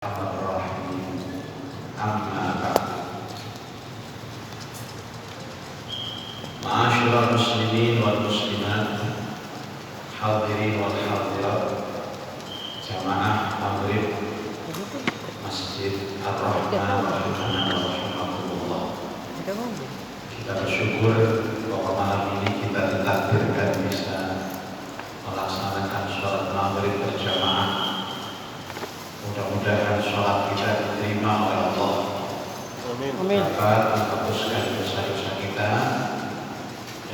Bismillahirrahmanirrahim. Amma ba'du. Ma'asyiral muslimin wal muslimat, hadirin wal hadirat, jamaah maghrib Masjid Ar-Rahman rahimahullah. Kita bersyukur bahwa malam ini kita ditakdirkan bisa melaksanakan sholat maghrib berjamaah. Mudah-mudahan sholat kita diterima oleh Allah. Amin. Dapat menghapuskan dosa-dosa kita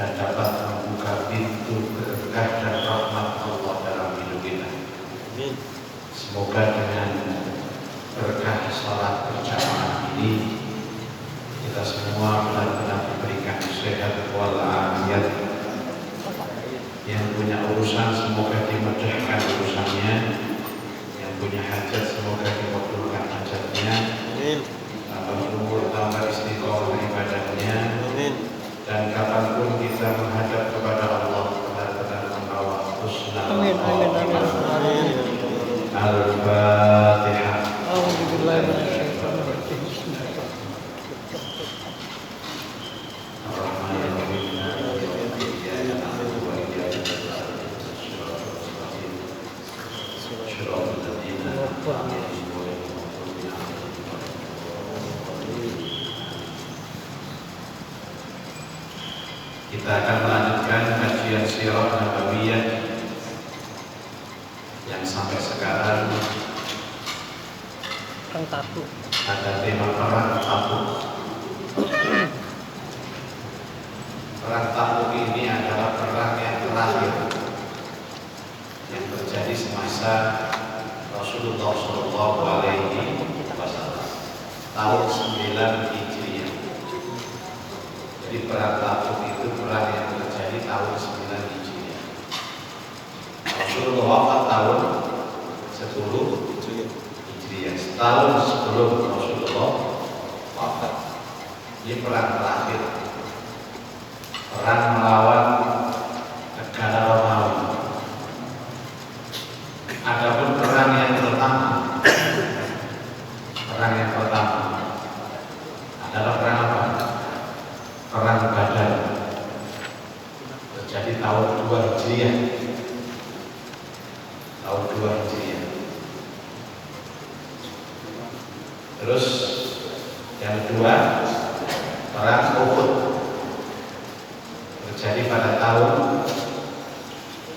dan dapat membuka pintu berkah dan rahmat Allah dalam hidup kita. Amin. Semoga dengan berkah sholat berjamaah ini kita semua benar-benar diberikan sehat walafiat. Yang punya urusan semoga dimudahkan urusannya. Punya hajat semoga dikabulkan hajatnya. Amin. Tambah umur, tambah istiqomah ibadahnya. Amin. Dan kapanpun kita menghadap kepada Allah benar-benar membawa husnul. Amin. Amin. Amin. Al-Fatihah. A'udzubillahi minasyaitonir rajim. Kita akan melanjutkan kajian sirah nabawiyah yang sampai sekarang ada tema perang Tabuk. Perang Tabuk ini adalah perang yang terakhir yang terjadi semasa Rasulullah SAW tahun 9 Hijriah. Jadi perang Tabuk itu perang yang terjadi tahun 9 Hijriah. Rasulullah wafat tahun 10 Hijriah. Setahun sebelum Rasulullah wafat. Ini perang terakhir. Perang melawan negara Romawi. Adapun perang yang pertama adalah perang apa? Perang Badar, terjadi tahun 2 Hijriah. Tahun 2 Hijriah. Terus yang kedua, perang Uhud, terjadi pada tahun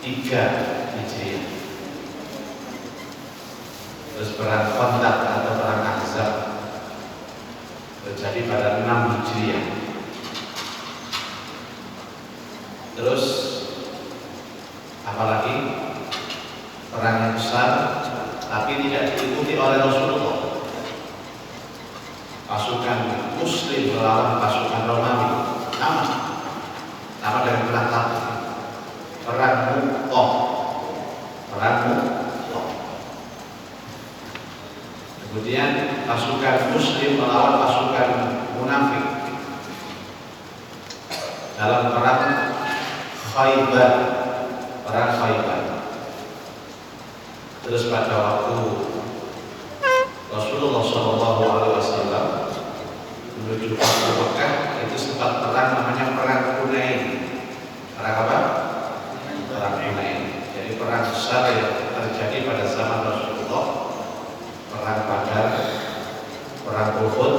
3 Hijriah. Terus perang Khandaq atau perang Ahzab terjadi pada 6 Hijriah. Terus apalagi perang yang besar tapi tidak diikuti oleh Rasulullah. Pasukan Muslim melawan pasukan Romawi, sama dengan perang Tabuk. Perang Mu'tah. Kemudian pasukan Muslim melawan pasukan munafik dalam perang Khaybar. Terus pada waktu Rasulullah SAW menuju ke Mekah itu sempat perang namanya perang Hunain. Perang apa? Perang Hunain. Jadi perang besar yang terjadi pada zaman Rasulullah. Perang Badar, perang Uhud,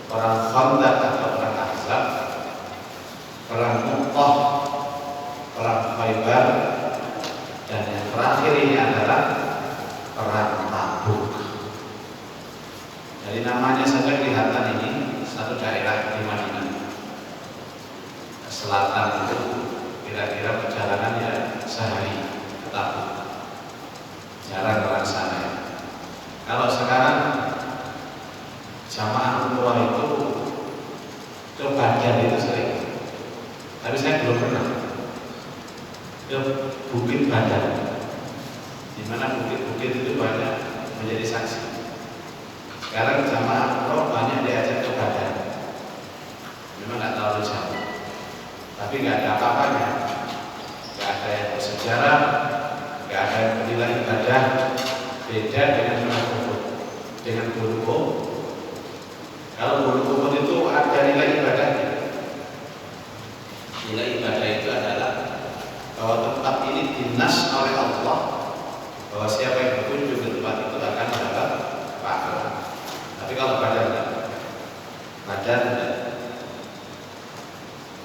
perang Khandaq atau perang Ahzab, perang Mu'tah, perang Khaybar, dan yang terakhir ini adalah perang Tabuk. Dari namanya saja kelihatan ini satu daerah di Madinah. Ke selatan itu kira-kira perjalanan ya sehari ke Tabuk. Jarang orang sana ya. Kalau sekarang jamaah umroh itu ke Badar itu sering, tapi saya belum pernah ke Bukit Badar, di mana bukit-bukit itu banyak menjadi saksi. Sekarang jamaah umroh banyak diajak ke Badar, memang nggak terlalu jauh, tapi nggak ada apa-apanya, nggak ada yang bersejarah, nggak ada yang menilai ibadah. Beda dengan perang Uhud. dengan gunung Uhud. Kalau gunung Uhud itu ada nilai ibadahnya. Nilai ibadah itu adalah bahwa tempat ini dinas oleh Allah, bahwa siapa yang berkunjung ke tempat itu akan mendapat pahala. Tapi kalau Badar enggak.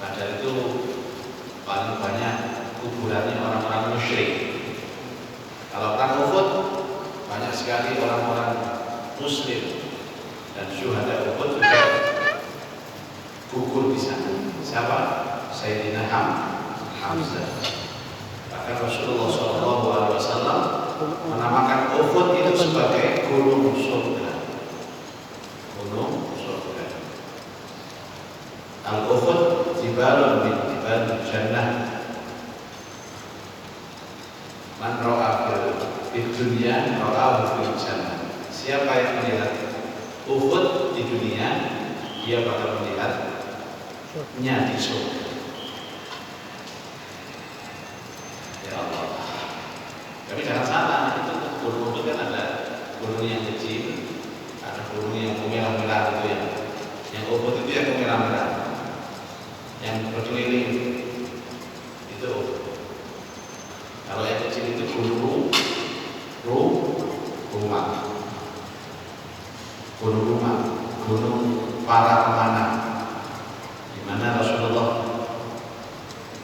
Badar itu paling banyak kuburannya orang-orang musyrik. Kalau perang Uhud banyak sekali orang-orang muslim dan syuhada Uhud juga gugur di sana. Siapa? Sayyidina Hamzah. Bahkan Rasulullah SAW menamakan Uhud itu sebagai gunung surga. Gunung surga. Al-Uhud jibalun min jibalil jannah. Man ra'a fil dunya ra'ahu fil jannah. Siapa yang melihat Uhud di dunia, dia bakal melihatnya di surga. Ya Allah. Tapi jangan salah, itu gunung itu kan ada gunung yang kecil, ada gunung yang merah-merah itu ya. Yang Uhud itu yang merah-merah, yang berkeliling itu. Kalau yang kecil itu gunung rumah, gunung para pemanah, di mana Rasulullah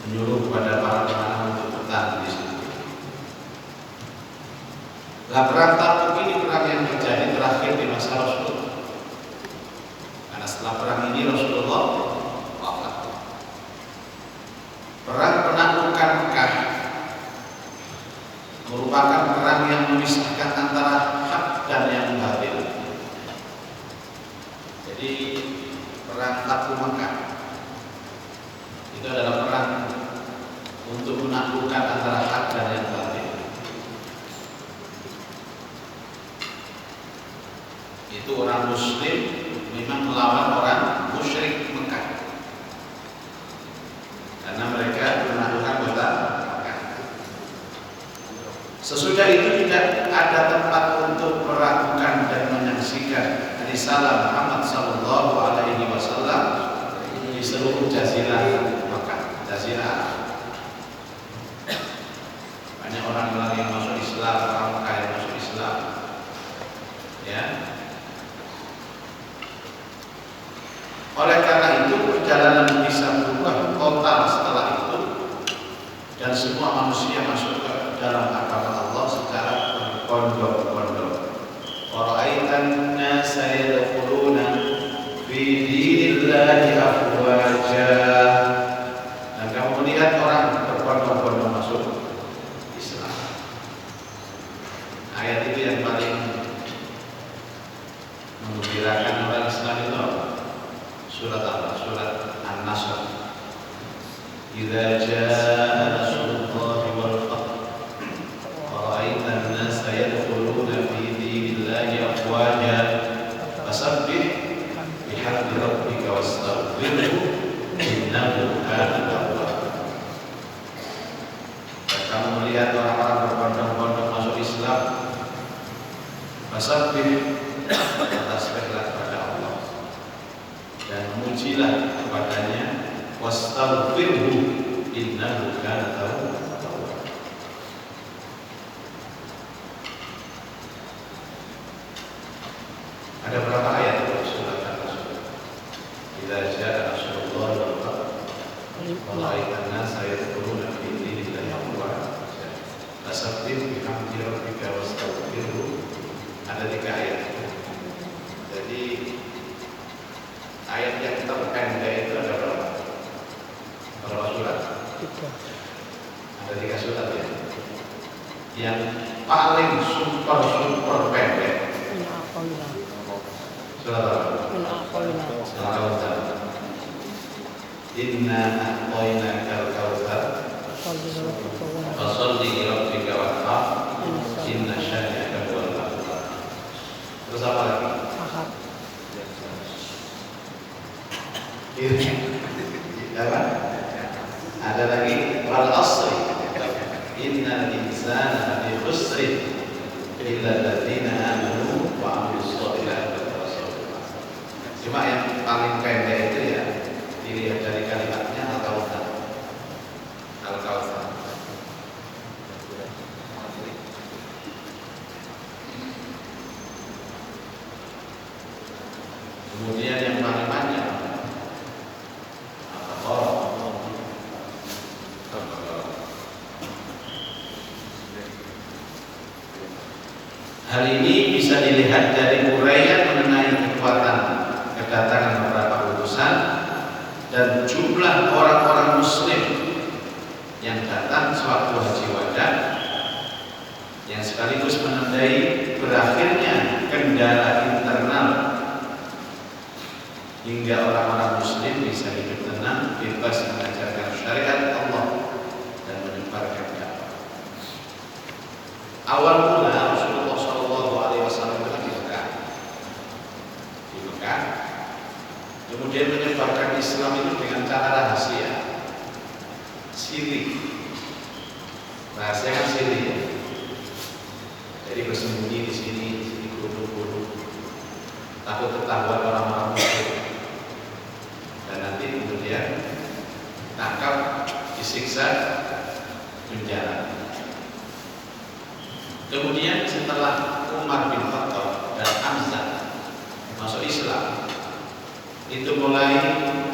menyuruh kepada para pemanah untuk bertahan di situ. Nah, perang Tabuk ini perang yang terjadi terakhir di masa Rasulullah. Karena setelah perang ini Rasulullah wafat. Perang penaklukan Mekah merupakan perang yang memisahkan antara hak dan yang batil. Jadi perang Tabuk Mekah itu adalah perang untuk menaklukkan antara hak dan yang batil. Itu orang Muslim memang melawan orang musyrik Mekah, karena mereka menaklukkan kota Mekah. Sesudah itu tidak ada tempat untuk meragukan dan menyaksikan risalah Muhammad sallallahu alaihi wasallam di seluruh jazirah Mekah, jazirah. Banyak orang-orang yang masuk Islam, orang Mekah yang masuk Islam. Ya. Oleh karena itu perjalanan bisa berubah total setelah itu, dan semua manusia masuk ke dalam agama Allah secara berpondok-pondok. Waraitan nasa yadkhuluna fi dinillahi afwaja. Dan kamu melihat orang berbondong-bondong masuk Islam. Ayat itu yang paling menggembirakan orang Islam itu surat apa? Surat An-Nasr. Idza jaa nasrullahi wal fath wa ra'aitan nasa yadkhuluna fi dinillahi afwaja fasabbih bihamdi rabbika wastaghfirhu innahu kana tawwaba. Kamu melihat orang-orang berbondong-bondong masuk Islam, fasabbih, tasbihlah kepada Allah dan memujilah kepadanya, wastaghfirhu innahu kana tawwaba. Ada berapa ayat itu surat An-Nasr? Idza jaa nasrullah wal fath wa ra'aitan nasa yadkhuluna fi dinillahi afwaja fasabbih bihamdi rabbika wastaghfirhu. Ada 3 ayat. Jadi ayat yang terpendek itu ada berapa? Berapa surat? 3. Ada 3 surat ya. Yang paling super pendek surat apa? Inna a'tainakal kautsar fasholli li rabbika wanhar inna syani'aka huwal abtar. Terus apa lagi? Apa? Ada lagi wal asri innal insana lafi khusr illa alladziina aamanu wa 'amilus Kemudian yang paling panjang hal ini bisa dilihat dari uraian mengenai kekuatan kedatangan beberapa utusan dan jumlah orang-orang muslim yang datang sewaktu haji wada, yang sekaligus menandai berakhirnya kendala internal hingga orang-orang muslim bisa hidup tenang, bebas mengajarkan syariat Allah dan menyebarkan dakwah. Awal mula Rasulullah SAW di Mekah, kemudian menyebarkan Islam itu dengan cara rahasia, siri. Rahasia kan siri ya. Jadi bersembunyi di sini guru-guru, takut ketahuan orang-orang muslim, dan nanti kemudian tangkap, disiksa, penjara. Kemudian setelah Umar bin Khattab dan Hamzah masuk Islam, itu mulai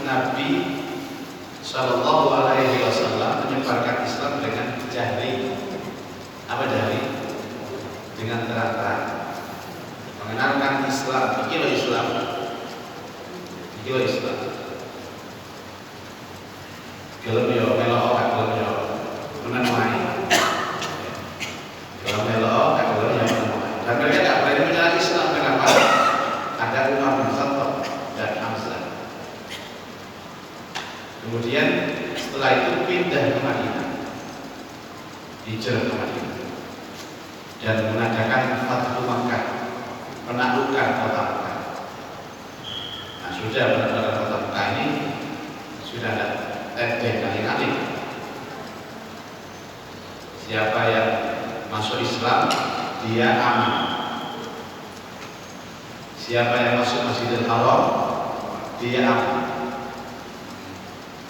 Nabi Shallallahu Alaihi Wasallam menyebarkan Islam dengan jahri. Apa jahri? Dengan terang-terang, mengenalkan Islam, iki Islam, Gelem yo melok gak gelem yo menan wae. Gelem melok gak gelem yo menan wae. Dan mereka tidak berani menyerang Islam. Kenapa? Ada Umar bin Khattab dan Hamzah. Kemudian setelah itu pindah ke Madinah, hijrah ke Madinah dan mengadakan Fathu Makkah, penaklukan kota Makkah. Nah, sudah penaklukan kota Makkah ini sudah ada kali-kali. Siapa yang masuk Islam dia aman. Siapa yang masuk Masjidil Haram dia aman.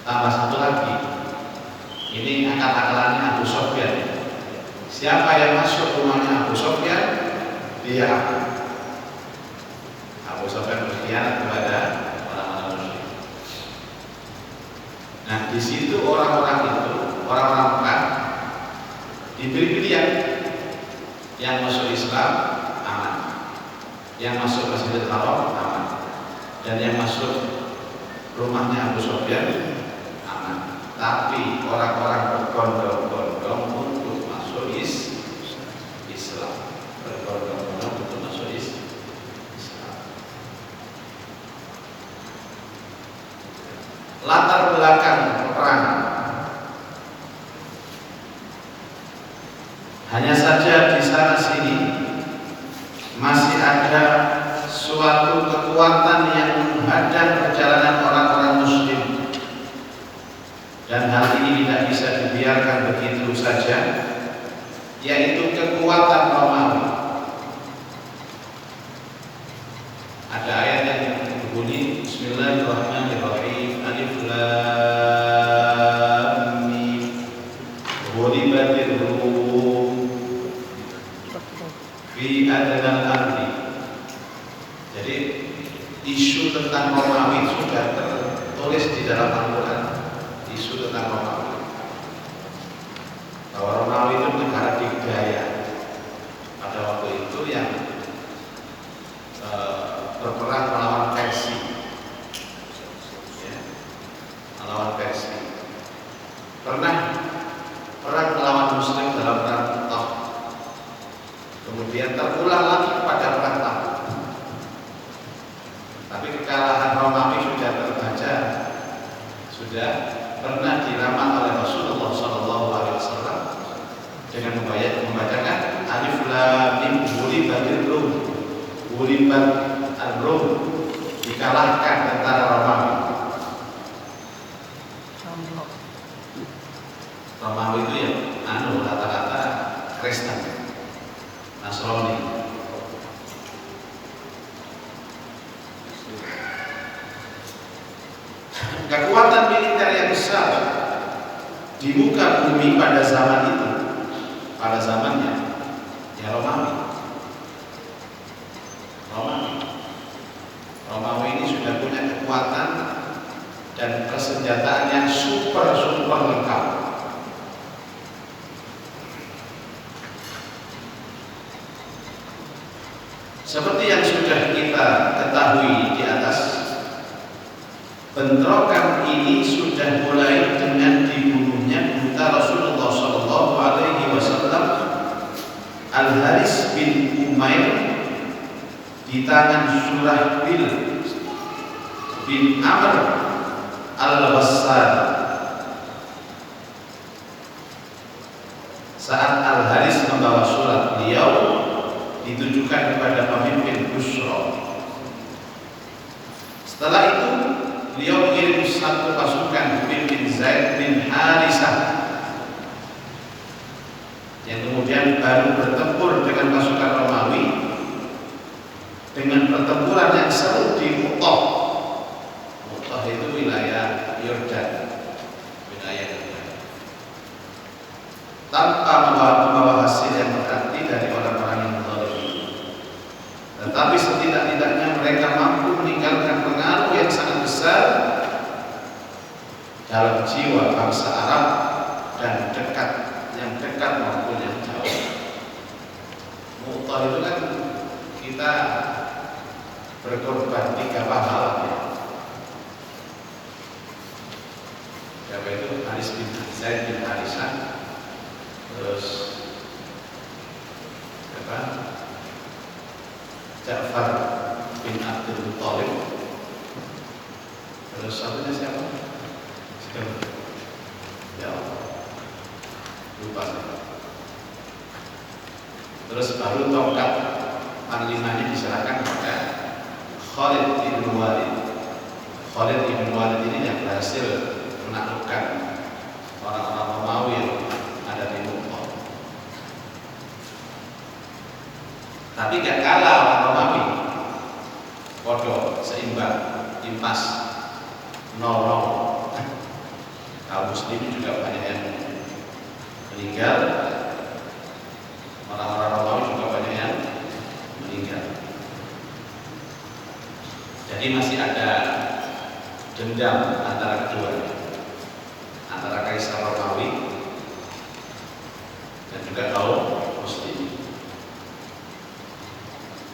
Tambah satu lagi, ini akal-akalannya Abu Sufyan. Siapa yang masuk rumahnya Abu Sufyan dia aman. Abu Sufyan berkhianat kepada orang-orang musyrik. Nah, di situ orang-orang Mekah diberi pilihan, yang masuk Islam aman, yang masuk Masjidil Haram aman, dan yang masuk rumahnya Abu Sufyan aman. Tapi orang-orang berbondong-bondong untuk masuk Islam, berbondong-bondong untuk masuk Islam. Latar belakang peperangan, hanya saja di sana sini masih ada suatu kekuatan yang menghadang perjalanan orang-orang muslim, dan hal ini tidak bisa dibiarkan begitu saja, yaitu kekuatan Romawi. Ada ayat yang berbunyi Bismillahirrahmanirrahim, Alif Lam Mim, ghulibatir Rum fi adnal ardi. Jadi isu tentang Romawi sudah tertulis di dalam Al-Quran. Isu tentang Romawi, bahwa Romawi itu negara digdaya pada waktu itu yang berperang melawan Persia, ya, melawan Persia. Pernah perang melawan Muslim dalam perang Mu'tah, kemudian terulang lagi pada perang Tabuk. Tapi kekalahan Romawi sudah terbaca, sudah pernah diramal oleh Rasulullah SAW dengan membacakan Alif Lam Mim, ghulibatir Rum, ghulibat ar-Rum, dikalahkan tentara Romawi. Romawi itu ya rata-rata Kristen, Nasrani. Kekuatan militer yang besar di muka bumi pada zaman itu, pada zamannya, ya Romawi ini kekuatan dan persenjataan yang super lengkap. Seperti yang sudah kita ketahui di atas, bentrokan ini sudah mulai dengan dibunuhnya duta Rasulullah SAW Al-Haris bin Umair di tangan Surahbil bin Amr Al-Wassad. Saat Al-Haris membawa surat beliau ditujukan kepada pemimpin Busra. Setelah itu beliau mengirim satu pasukan pemimpin Zaid bin Harisah yang kemudian baru bertempur dengan pasukan Romawi dengan pertempuran yang seru di Mu'tah. Mu'tah itu wilayah Yordan, wilayah Yordan, tanpa membawa hasil yang berarti dari orang-orang yang tetapi setidak-tidaknya mereka mampu meninggalkan pengaruh yang sangat besar dalam jiwa bangsa Arab dan yang dekat maupun yang jauh. Mu'tah itu kan kita berkorban 3 pahlawan ya. Siapa itu? Haris bin Zaid bin Harisah, terus siapa? Ja'far bin Abdul Thalib, terus satunya siapa? Ya Allah, lupa. Terus baru tongkat panglimanya diserahkan kepada Khalid ibn Walid. Khalid ibn Walid ini yang berhasil menaklukkan orang-orang Romawi yang ada di Mu'tah. Tapi gak kalah orang Romawi, podo seimbang, impas 0-0. Kaum muslimin juga banyak yang meninggal, orang-orang Romawi juga banyak yang meninggal. Jadi masih ada dendam antara keduanya, antara Kaisar Romawi dan juga kaum muslimin.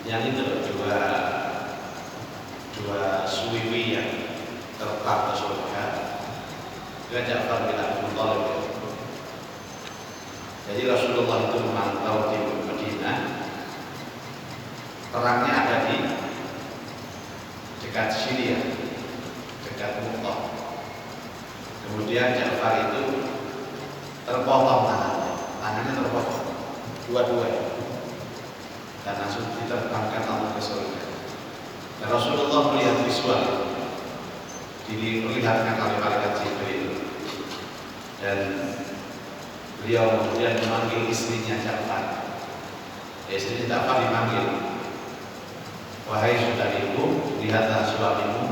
Yang itu dua suwiwi yang terbang ke surga, juga Ja'far bin Abdul Thalib. Jadi Rasulullah itu memantau di Madinah, perangnya ada di dekat Syria, dekat Mu'tah. Kemudian Ja'far itu terpotong tangannya terpotong dua-duanya, dan langsung diterbangkan Allah ke surga. Dan Rasulullah melihat visual, diperlihatkan oleh malaikat Jibril, dan beliau kemudian memanggil istrinya Ja'far. Istrinya Ja'far dipanggil, wahai saudariku, lihatlah suamimu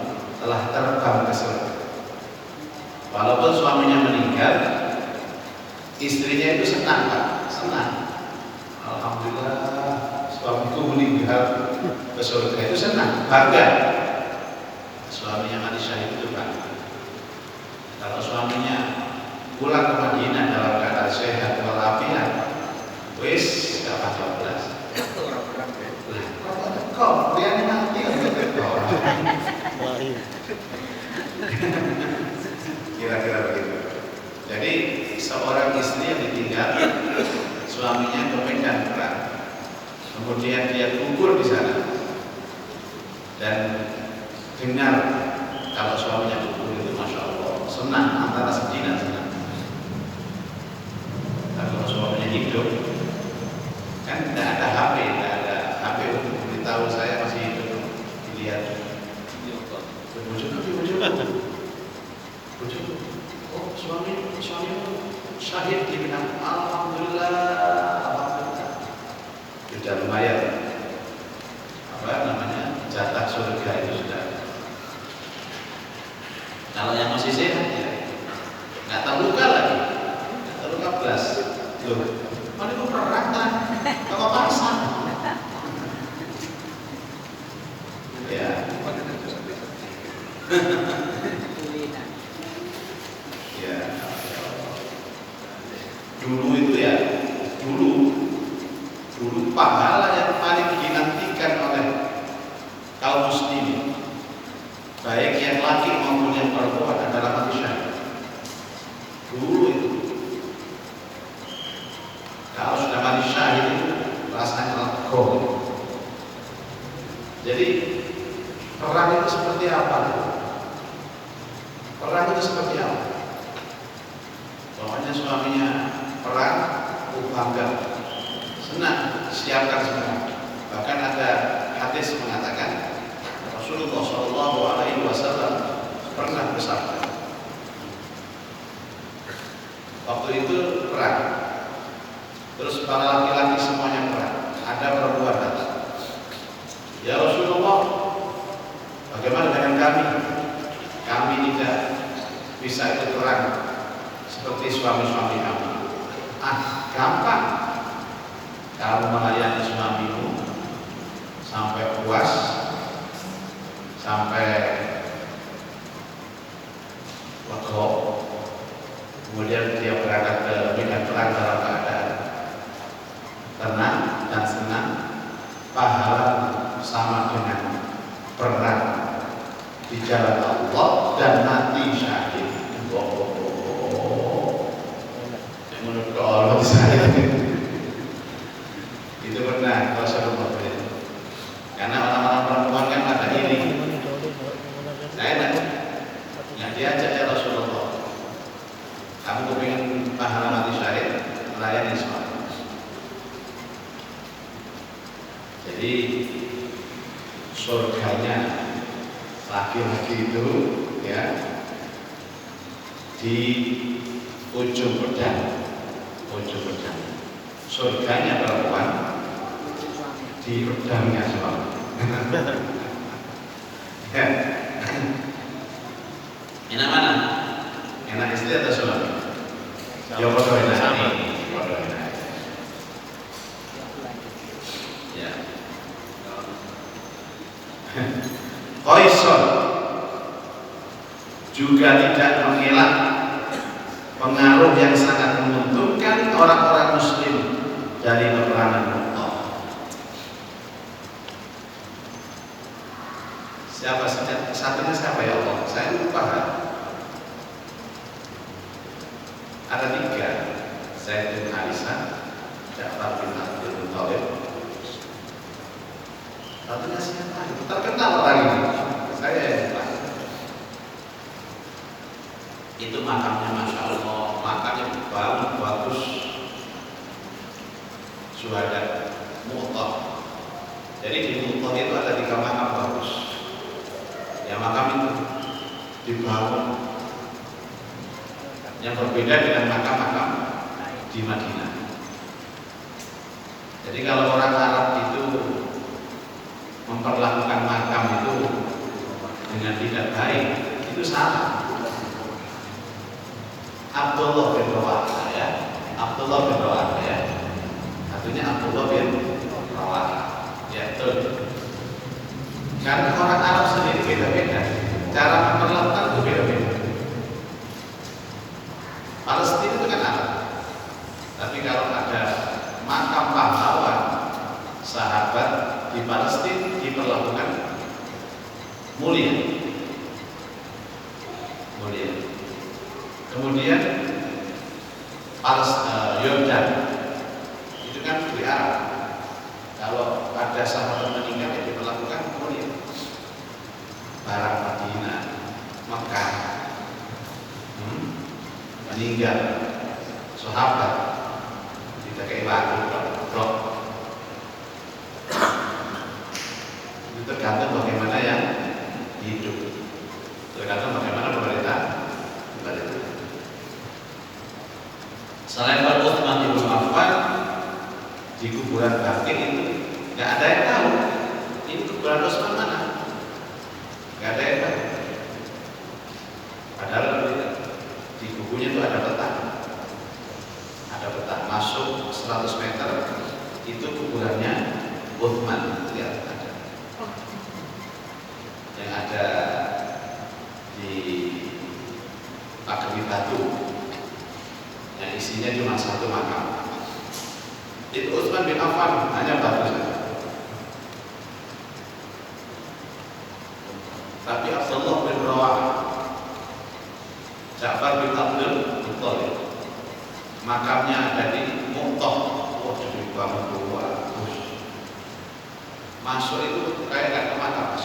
telah terbang ke surga. Walaupun suaminya meninggal, istrinya itu senang, Pak, senang. Alhamdulillah, suamiku meninggal ke surga, itu senang, bangga. Suaminya mati syahid itu bangga. Kalau suaminya pulang ke Madinah dalam keadaan sehat walafiat, wis gak apa-apa. Kau lihatnya mati kira-kira begitu. Jadi seorang istri yang ditinggal suaminya ke medan perang, kemudian dia gugur di sana, dan dengar kalau suaminya gugur itu, masya Allah, senang, antara sedih dan senang. Kalau suaminya hidup, kan tidak ada HP, untuk memberitahu saya masih hidup, dilihat. Oh, suami syahid di bidang, alhamdulillah. Sudah lumayan, jatah surga itu sudah. Kalau yang masih sehat ya nggak terluka lagi, nggak terluka belas. Loh, mana itu perang kan? Apa paksa? Ya. Ya, dulu itu ya, dulu pahala yang paling dinantikan oleh kaum muslimin, baik yang laki maupun yang perempuan, adalah mati syahid. Dulu itu, kalau sudah mati syahid itu rasanya lega. Jadi perang itu seperti apa? Perang itu seperti apa? Pokoknya suaminya perang, bangga, senang, siapkan semua. Bahkan ada hadis mengatakan Rasulullah SAW pernah bersabda, waktu itu perang, terus para laki-laki semuanya perang, ada perempuan datang, ya Rasulullah, bagaimana dengan kami? Kami tidak bisa ikut perang seperti suami-suami kami. Gampang, kamu melayani suamimu sampai puas, sampai lega, kemudian dia berangkat ke medan perang dalam keadaan tenang dan senang, pahala sama dengan perang di jalan Allah dan mati syahid. Menurut Allah saya itu benar Rasulullah itu. Karena orang-orang perempuan kan ada ini. Saya nggak diajak ya Rasulullah. Kamu kepingin pahala mati syahid, melayani suami. Jadi surganya laki-laki itu ya di ujung pedang. Surganya perempuan di pedangnya suami. Ya. Enak mana? Enak istri atau suami? Ya bodoh enak. Bodoh enak. Ya. Qaisar juga tidak mengelak pengaruh yang sangat menguntungkan orang-orang muslim dari peperangan Mu'tah. Satunya siapa ya Allah? Saya lupa. Ada 3. Zaid bin Harisah, Ja'far bin Abdul Muthalib. Satunya siapa? Terkenal orang ini. Saya lupa. Itu makamnya Masya Allah, makamnya bagus, syuhada Mu'tah. Jadi di Mu'tah itu ada 3 makam bagus. Ya makam itu dibangun yang berbeda dengan makam-makam di Madinah. Jadi kalau orang Arab itu memperlakukan makam itu dengan tidak baik, itu salah. Abdullah bin Rawahah ya, artinya Abdullah bin Rawahah ya, betul. Karena orang Arab sendiri beda-beda, cara memperlakukan itu beda-beda. Palestina itu kan Arab, tapi kalau ada makam pahlawan sahabat di Palestina diperlakukan mulia. Kemudian Yordan itu kan di Arab. Kalau ada sahabat meninggal ya diperlakukan mulia. Barang Madinah, Mekah, meninggal sahabat tidak kayak batu blok. Itu tergantung bagaimana yang hidup, tergantung bagaimana pemerintah. Selain Utsman bin Affan di kuburan Baqi itu nggak ada yang tahu ini kuburan Utsman mana, nggak ada yang tahu. Padahal di kubunya itu ada peta masuk 100 meter itu kuburannya Utsman, lihat ada yang ada isinya cuma satu makam. Itu Utsman bin Affan hanya batu saja. Tapi Abdullah bin Rawahah, Ja'far bin Abdul Muttalib, makamnya ada di Mu'tah. Wah, jadi banget bagus. Masuk itu kayak gak ke makam,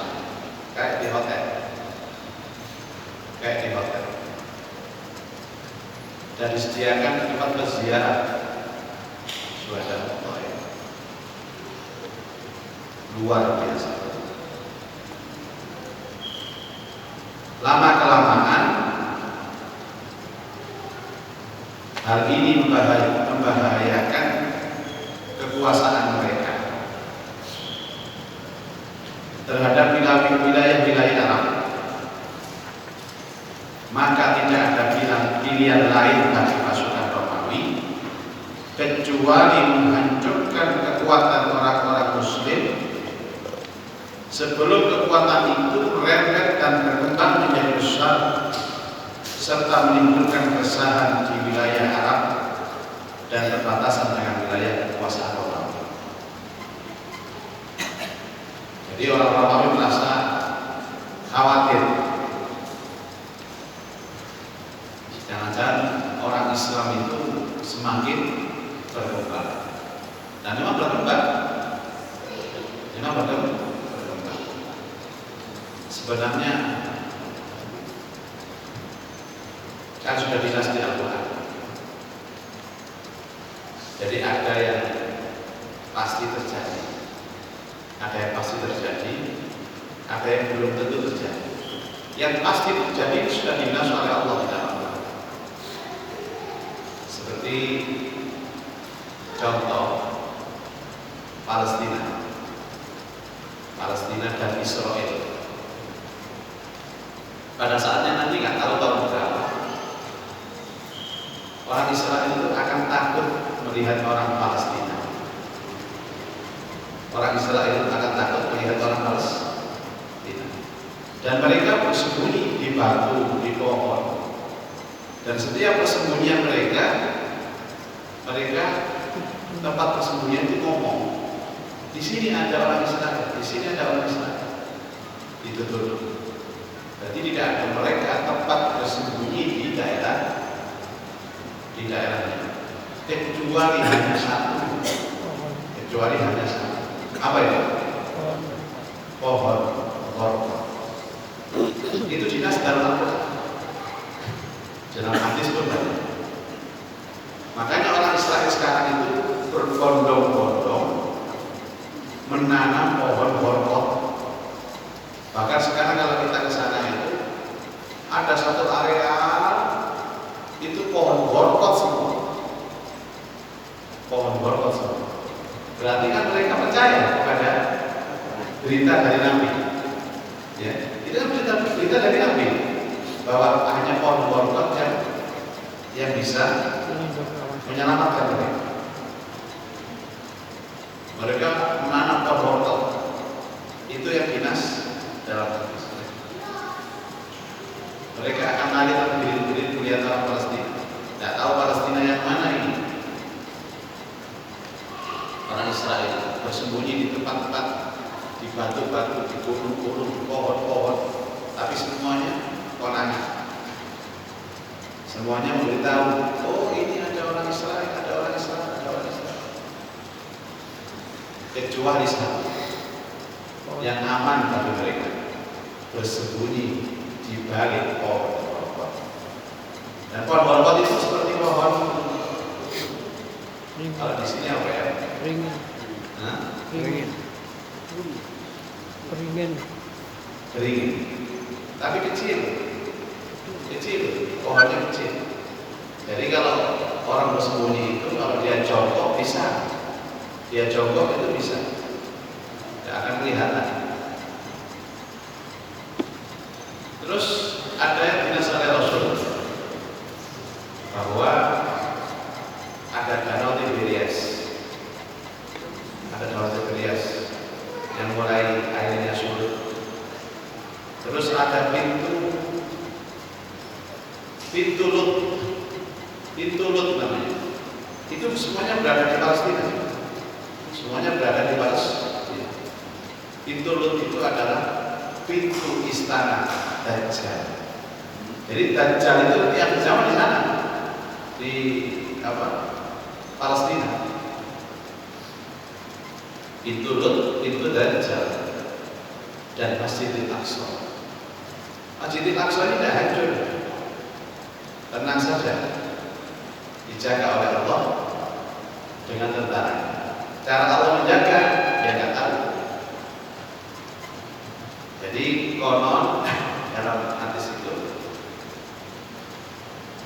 kayak di hotel. Kayak di hotel. Dan disediakan tempat berziarah. Suasana Mu'tah ya. Luar biasa. Lama-kelamaan hal ini membahayakan kekuasaan mereka terhadap wilayah-wilayah Arab. Maka tidak ada pilihan lain bagi pasukan Romawi kecuali menghancurkan kekuatan orang-orang Muslim sebelum kekuatan itu merembet dan berkembang menjadi besar serta menimbulkan keresahan di wilayah Arab dan perbatasan dengan wilayah kekuasaan Romawi. Jadi orang Romawi merasa khawatir, jangan-jangan orang Islam itu semakin berkembang. Dan memang berkembang. Sebenarnya kan sudah jelas di Al-Quran. Jadi ada yang pasti terjadi, ada yang pasti terjadi, ada yang belum tentu terjadi. Yang pasti terjadi sudah dinas oleh Allah di dalam Al-Quran. Seperti contoh Palestina dan Israel. Pada saatnya nanti nggak tahu tahun berapa orang Israel itu akan takut melihat orang Palestina. Orang Israel akan takut melihat orang Palestina. Dan mereka bersembunyi di batu, di pohon. Dan setiap persembunyian mereka tempat persembunyian itu ngomong, di sini ada orang Israel, di sini ada orang Israel. Ditutup. Jadi tidak ada mereka tempat bersembunyi di daerahnya, kecuali hanya satu. Apa itu? Pohon. Itu dinas dalam Al-Quran. Dalam hadis pun banyak. Makanya orang Israel sekarang itu berbondong-bondong menanam pohon borkot. Bahkan sekarang kalau kita ke sana itu ada satu area itu pohon borkot semua. Berarti kan mereka percaya kepada berita dari Nabi. Ya, itu kan berita dari Nabi bahwa hanya pohon borkot yang bisa menyelamatkan mereka. Mereka menanam pohon borkot. Itu yang dinas dalam hadis. Mereka akan lari terbirit-birit melihat orang Palestina. Tidak tahu Palestina yang mana ini. Orang Israel bersembunyi di tempat-tempat, di batu-batu, di gunung-gunung, di pohon-pohon, tapi semuanya konangan. Semuanya memberitahu, oh ini ada orang Israel, ada orang Israel, ada orang Israel. Kecuali satu yang aman bagi mereka, bersembunyi di balik pohon-pohon. Dan pohon-pohon itu seperti pohon. Kalau di sini apa ya? Beringin. Tapi kecil, pohonnya kecil. Jadi kalau orang bersembunyi itu, kalau dia jongkok bisa, itu bisa, tidak akan kelihatan. Terus ada yang dinas oleh Rasul bahwa ada danau Tiberias, yang mulai airnya surut. Terus ada pintu Lut namanya. itu semuanya berada di Palestina. Semuanya berada di Palestina. Pintu Lut itu adalah pintu istana Dajjal. Jadi Dajjal itu tiap zaman di sana, di Palestina. Pintu Lut, pintu Dajjal, dan Masjidil Aqsa. Masjidil Aqsa ini tidak hancur, tenang saja, dijaga oleh Allah dengan tentara. Cara Allah menjaga, dia nggak tahu. Jadi konon dalam hadis itu,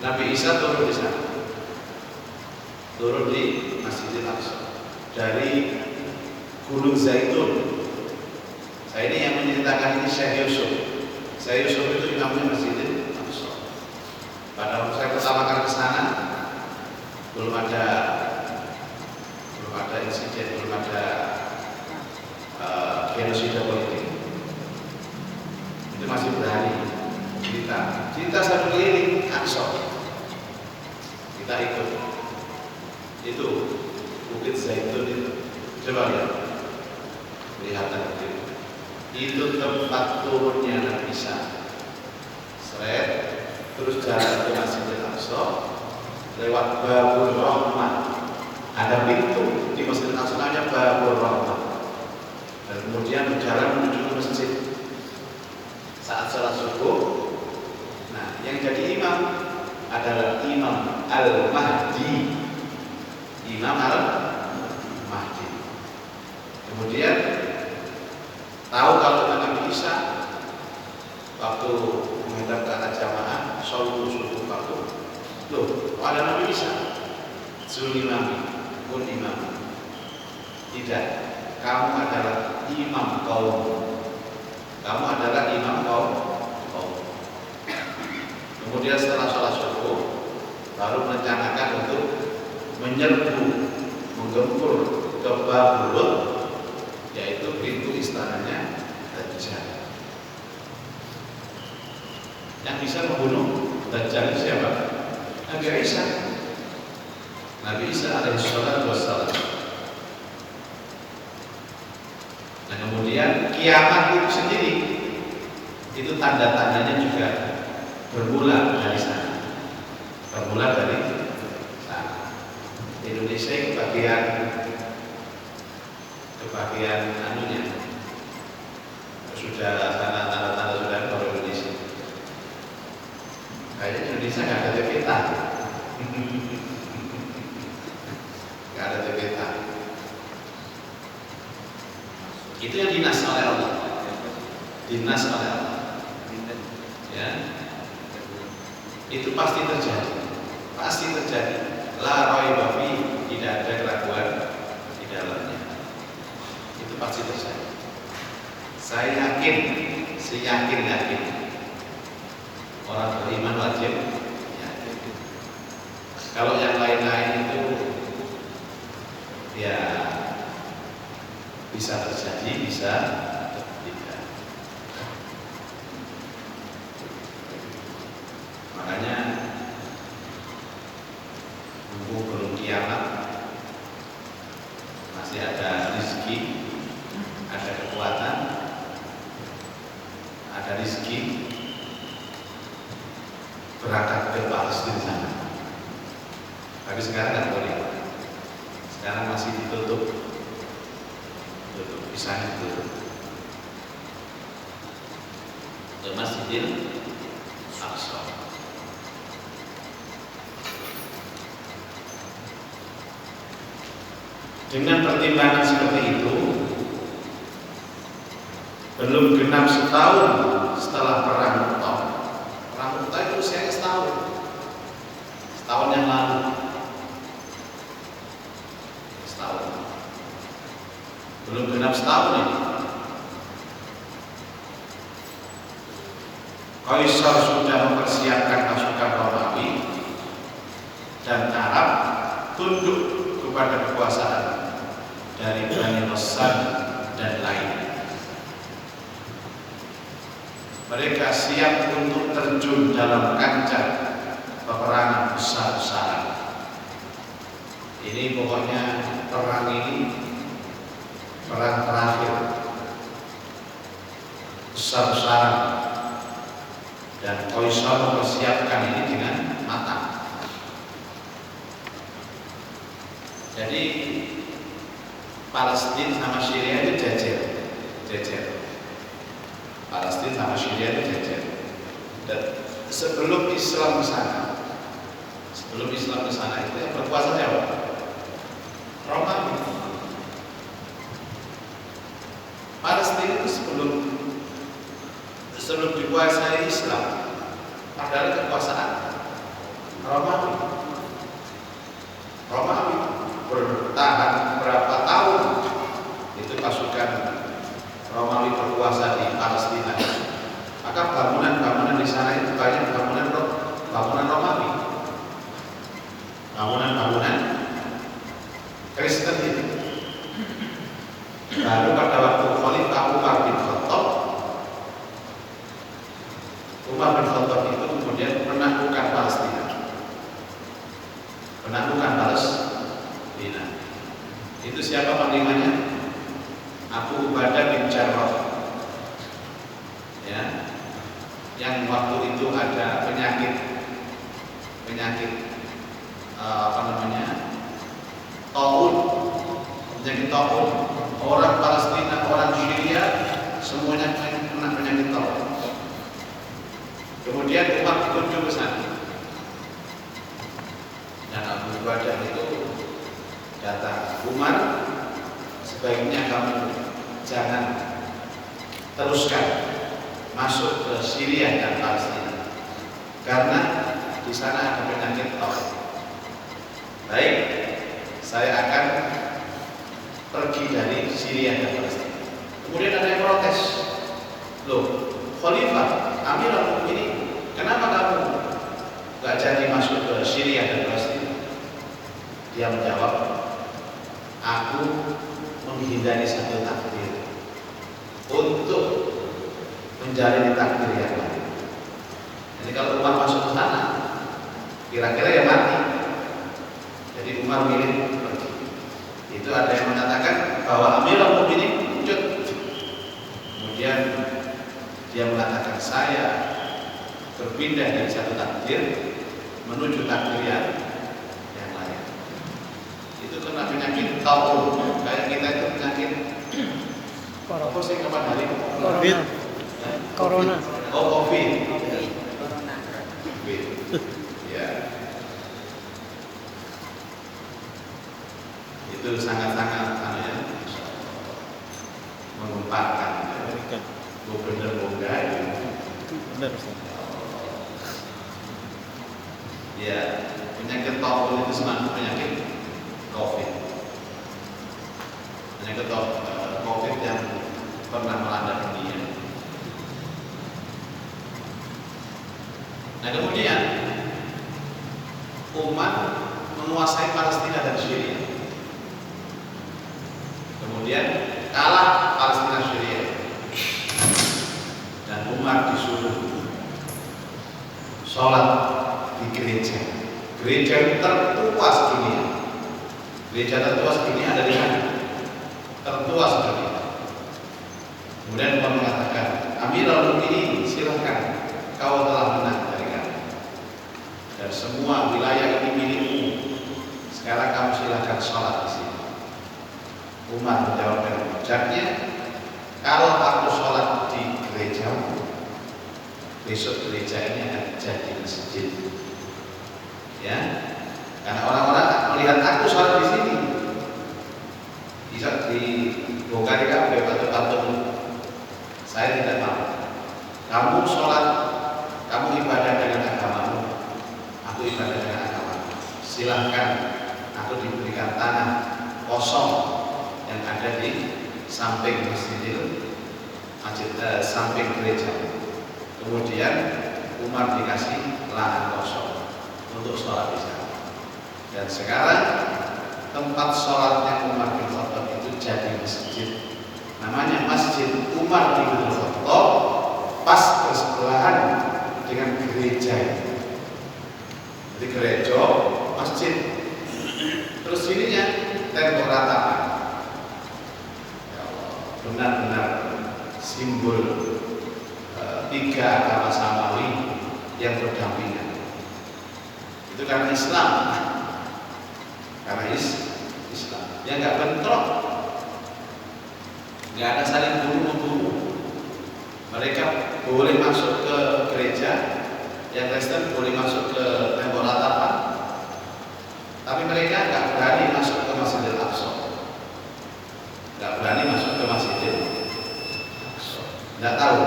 Nabi Isa turun di sana, turun di Masjidil Aqsa dari Gunung Zaitun. Saya ini yang menceritakan ini Syekh Yusuf. Syekh Yusuf itu imamnya Masjidil Aqsa. Pada waktu saya pertama kali ke sana, belum ada insiden, belum ada genosida politik. Itu masih berani cerita satu keliling Aqsa. Kita ikut. Itu Bukit Zaitun itu. Coba lihat tadi. Itu tempat turunnya Nabi Isa. Seret, terus jalan ke Masjidil Aqsa lewat Babur Rahmat. Ada pintu di Masjidil Aqsa namanya Babur Rahmat. Dan kemudian berjalan menuju ke masjid. Saat salat subuh, nah yang jadi imam adalah Imam Al-Mahdi. Imam Al-Mahdi. Kemudian tahu kalau Nabi Isa waktu menghadap ke arah jamaah sholat subuh waktu, loh ada Nabi Isa, Zulimami pun imam. Tidak, kamu adalah imam kaum. Kamu adalah imam kaum. Kemudian setelah sholat subuh baru merencanakan untuk menyerbu, menggempur ke Babul, yaitu pintu istananya Dajjal. Yang bisa membunuh Dajjal itu siapa? Nabi Isa. Nabi Isa alaihi salatu wassalam. Nah kemudian kiamat itu sendiri, itu tanda-tandanya juga bermula dari sana. Bermula dari sana. Indonesia kebagian anunya sudah tanda-tanda sudah baru Indonesia. Kayaknya Indonesia nggak ada peta, nggak ada peta. Itu yang dinas oleh Allah, dinas oleh Allah. Ya, itu pasti terjadi, pasti terjadi. La raiba fi, tidak ada keraguan di dalamnya. Itu pasti terjadi. Saya yakin, seyakin orang beriman wajib yakin. Kalau yang lain-lain itu ya bisa terjadi, bisa tidak. Makanya belum kiamat, masih ada rezeki, ada kekuatan, ada rezeki, berangkat ke Palestina sana. Tapi sekarang nggak boleh. Sekarang masih ditutup, visanya ditutup. Ke Masjidil Aqsa. Dengan pertimbangan seperti itu, belum genap setahun setelah perang Mu'tah. Perang Mu'tah itu usianya setahun yang lalu. Belum genap setahun ini. Kaisar sudah mempersiapkan pasukan Romawi dan Arab tunduk kepada kekuasaan dari Bani Ghassan dan lainnya. Mereka siap untuk terjun dalam kancah peperangan besar-besaran Ini pokoknya perang ini perang terakhir besar-besaran, dan Kaisar mempersiapkan ini dengan matang. Jadi Palestina sama Syria itu jejer. Palestina sama Syria itu jejer. Dan sebelum Islam ke sana itu yang berkuasa siapa? Romawi. Palestina itu sebelum dikuasai Islam adalah kekuasaan Romawi bertahan berapa tahun itu pasukan Romawi berkuasa di Palestina. Maka bangunan-bangunan di sana itu banyak bangunan Romawi, bangunan Kristen itu. Lalu pada waktu Khalifah Umar bin Khattab itu kemudian menaklukkan Palestina. Itu siapa panglimanya? Abu Ubadah bin Jarrah. Ya, yang waktu itu ada penyakit taun. Orang Palestina, orang Syria semuanya kena penyakit taun. Kemudian Umar dikunjung ke sana, dan Abu Ubadah itu datang. Umar, sebaiknya kamu jangan teruskan masuk ke Syria dan Palestina, karena di sana ada penyakit taun. Baik, saya akan pergi dari Syria dan Palestina. Kemudian ada yang protes, loh, Khalifah, Amirul Mukminin, kenapa kamu gak jadi masuk ke Syria dan Palestina? Dia menjawab, aku menghindari satu takdir untuk menjalani takdir yang lain. Jadi kalau Umar masuk ke sana, kira-kira ya mati. Jadi Umar milih pergi. Itu ada yang mengatakan bahwa Amirul Mukminin wujud. Kemudian dia mengatakan, saya berpindah dari satu takdir menuju takdir yang lain. Itu kena penyakit taun. Kayak kita itu penyakit apa sih kapan hari? Corona. Covid. Ya. Itu sangat-sangat menggemparkan. Benar enggak? Benar. Ya, penyakit taun itu semacam penyakit Covid. Penyakit Covid yang pernah melanda dunia. Nah, kemudian Umar menguasai Palestina dan Syria. Kemudian kalah Palestina Syria, dan Umar disuruh sholat di gereja tertua sedunia. Gereja tertua sedunia ada di mana? Tertua sedunia. Kemudian Umar mengatakan, Amirul Mukminin, silakan, kau telah menang dari kami, dan semua wilayah ini milikmu. Sekarang kamu silakan sholat di sini. Umar menjawab dengan bijaknya, kalau aku sholat di gereja, besok gereja ini akan jadi masjid. Ya, karena orang-orang melihat aku sholat di sini, bisa dibongkar di kafe patung-patung. Saya tidak mau. Kamu sholat, kamu ibadah dengan agamamu, aku ibadah dengan agamamu. Silahkan, aku diberikan tanah kosong yang ada di samping samping gereja. Kemudian Umar dikasih lahan kosong untuk sholat di sana. Dan sekarang tempat sholatnya Umar bin Khattab itu jadi masjid. Namanya Masjid Umar bin Khattab, pas bersebelahan dengan gereja. Jadi gereja, masjid. Terus Terus ininya tembok ratapan. Ya Allah, benar-benar simbol tiga agama samawi yang berdampingan. Itu karena Islam, karena Islam. Yang nggak bentrok, nggak ada saling bunuh-membunuh. Mereka boleh masuk ke gereja, yang Kristen boleh masuk ke tembok ratapan, tapi mereka nggak berani masuk ke Masjidil Aqsa. Nggak berani masuk ke Masjidil Aqsa. Nggak tahu.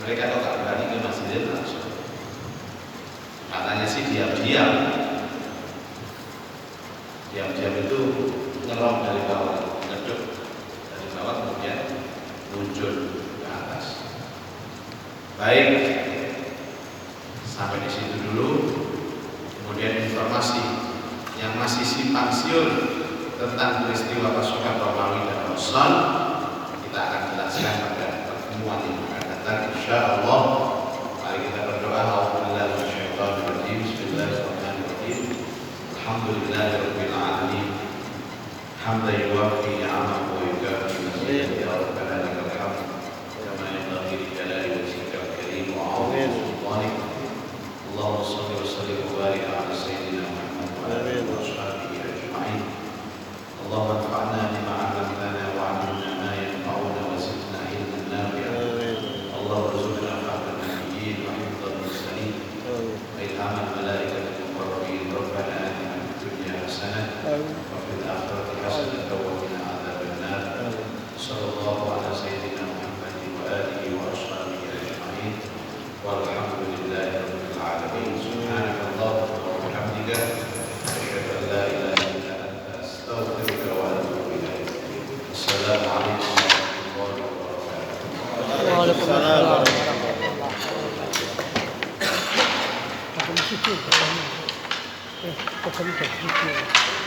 Mereka kok nggak berani ke Masjidil Aqsa. Katanya sih diam-diam. Diam-diam itu ngerong dari bawah, ngeduk dari bawah kemudian muncul ke atas. Baik, sampai di situ dulu. Kemudian informasi yang masih simpang siur tentang peristiwa pasukan Romawi dan Roson kita akan jelaskan pada pertemuan yang akan datang, insyaallah. Mari kita berdoa. Alhamdulillah, bismillahirrahmanirrahim. Alhamdulillahirabbil alamin. Hamdan yuwaffi ni'amahu wa yukafi mazidahu. Ya rabbana lakal hamd kama yanbaghi li jalali wajhikal karim wa 'azimi sultanik. Allahumma shalli wa sallim wa barik ala sayyidina Muhammad wa alihi wa sahbihi ajma'in. Allahumma anfa'na bima 'allamtana wa 'allimna ma yanfa'una wa zidna ilman nafi'an. Allahumma rzuqna fahman nabiyyin wa hifdzal mursalin wa ilhamal malaikatil muqarrabin. Rabbana atina fid dunya hasanah wa fil akhirati hasanah wa qina adzaban nar. Sallallahu ala sayyidina Muhammad wa alihi wa sahbihi ajma'in. Walhamdulillahi rabbil alamin. Subhanakallahumma wa bihamdika asyhadu an la ilaha illa anta astaghfiruka wa atubu ilaik. Assalamualaikum warahmatullahi wabarakatuh. Waalaikumsalam warahmatullahi wabarakatuh.